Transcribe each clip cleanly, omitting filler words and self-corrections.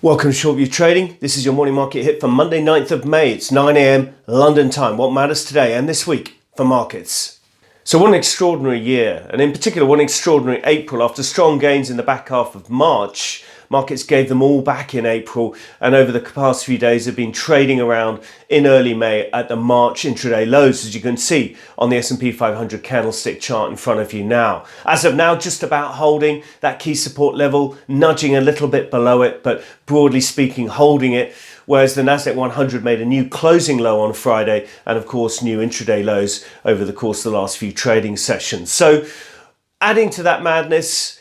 Welcome to Short View Trading. This is your morning market hit for Monday 9th of May. It's 9 a.m. London time. What matters today and this week for markets? So what an extraordinary year, and in particular what an extraordinary April. After strong gains in the back half of March, markets gave them all back in April, and over the past few days have been trading around in early May at the March intraday lows, as you can see on the S&P 500 candlestick chart in front of you now. As of now, just about holding that key support level, nudging a little bit below it, but broadly speaking holding it, whereas the Nasdaq 100 made a new closing low on Friday and of course new intraday lows over the course of the last few trading sessions. So adding to that madness,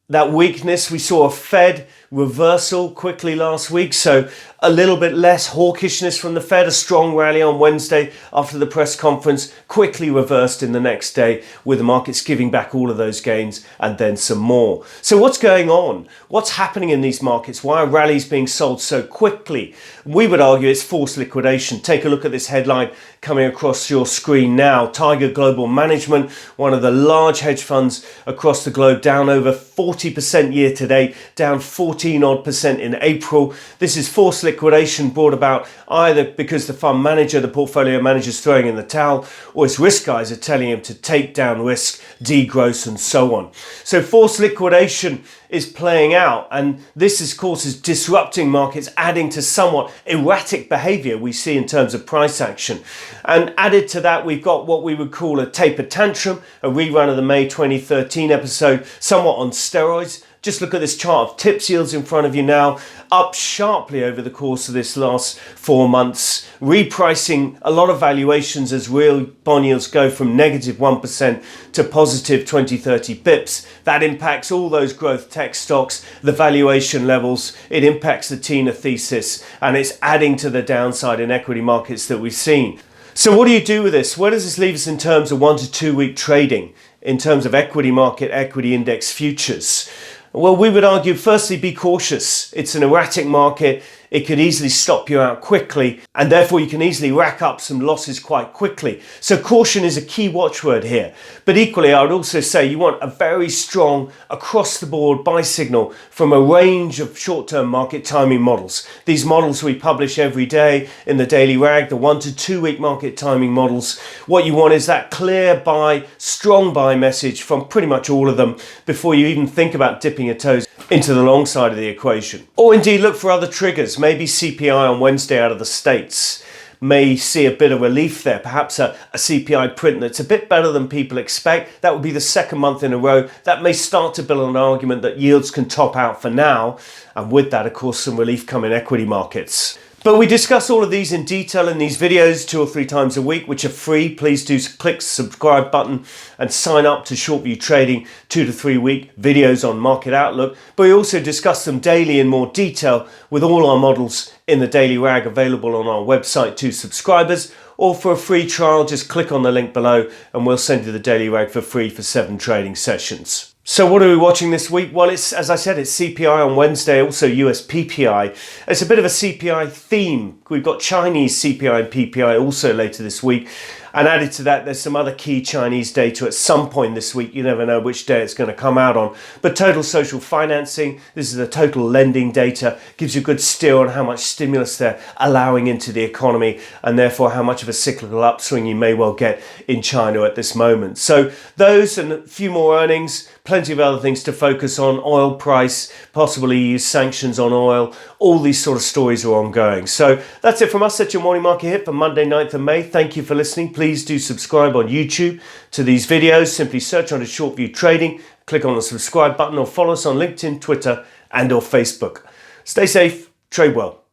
that weakness, we saw a Fed reversal quickly last week, so a little bit less hawkishness from the Fed. A strong rally on Wednesday after the press conference, quickly reversed in the next day with the markets giving back all of those gains and then some more. So what's going on? What's happening in these markets? Why are rallies being sold so quickly? We would argue it's forced liquidation. Take a look at this headline coming across your screen now. Tiger Global Management, one of the large hedge funds across the globe, down over 40% year to date, down 14% in April. This is forced liquidation brought about either because the fund manager, the portfolio manager, is throwing in the towel, or its risk guys are telling him to take down risk, degross and so on. So forced liquidation is playing out, and this of course is disrupting markets, adding to somewhat erratic behavior we see in terms of price action. And added to that, we've got what we would call a taper tantrum, a rerun of the May 2013 episode, somewhat on steroids. Just look at this chart of TIPS yields in front of you now, up sharply over the course of this last 4 months, repricing a lot of valuations as real bond yields go from negative 1% to positive 20-30 pips. That impacts all those growth tech stocks, the valuation levels, it impacts the TINA thesis, and it's adding to the downside in equity markets that we've seen. So what do you do with this? Where does this leave us in terms of 1 to 2 week trading, in terms of equity market, equity index futures? Well, we would argue, firstly, be cautious. It's an erratic market. It could easily stop you out quickly, and therefore you can easily rack up some losses quite quickly. So caution is a key watchword here. But equally, I would also say you want a very strong across-the-board buy signal from a range of short-term market timing models. These models we publish every day in the Daily Rag, the 1 to 2 week market timing models. What you want is that clear buy, strong buy message from pretty much all of them before you even think about dipping your toes into the long side of the equation. Or indeed look for other triggers. Maybe CPI on Wednesday out of the States may see a bit of relief there, perhaps a CPI print that's a bit better than people expect. That would be the second month in a row. That may start to build an argument that yields can top out for now, and with that of course some relief come in equity markets. But we discuss all of these in detail in these videos 2 or 3 times a week, which are free. Please do click the subscribe button and sign up to Short View Trading 2 to 3 week videos on market outlook. But we also discuss them daily in more detail with all our models in the Daily Rag available on our website to subscribers. Or for a free trial, just click on the link below and we'll send you the Daily Rag for free for 7 trading sessions. So what are we watching this week? Well, it's, as I said, it's CPI on Wednesday, also US PPI. It's a bit of a CPI theme. We've got Chinese CPI and PPI also later this week. And added to that, there's some other key Chinese data at some point this week. You never know which day it's going to come out on. But total social financing, this is the total lending data, gives you a good steer on how much stimulus they're allowing into the economy and therefore how much of a cyclical upswing you may well get in China at this moment. So those and a few more earnings, plenty of other things to focus on, oil price, possibly EU sanctions on oil, all these sort of stories are ongoing. So that's it from us. That's your morning market hit for Monday 9th of May. Thank you for listening. Please do subscribe on YouTube to these videos. Simply search under Short View Trading, click on the subscribe button or follow us on LinkedIn, Twitter and or Facebook. Stay safe, trade well.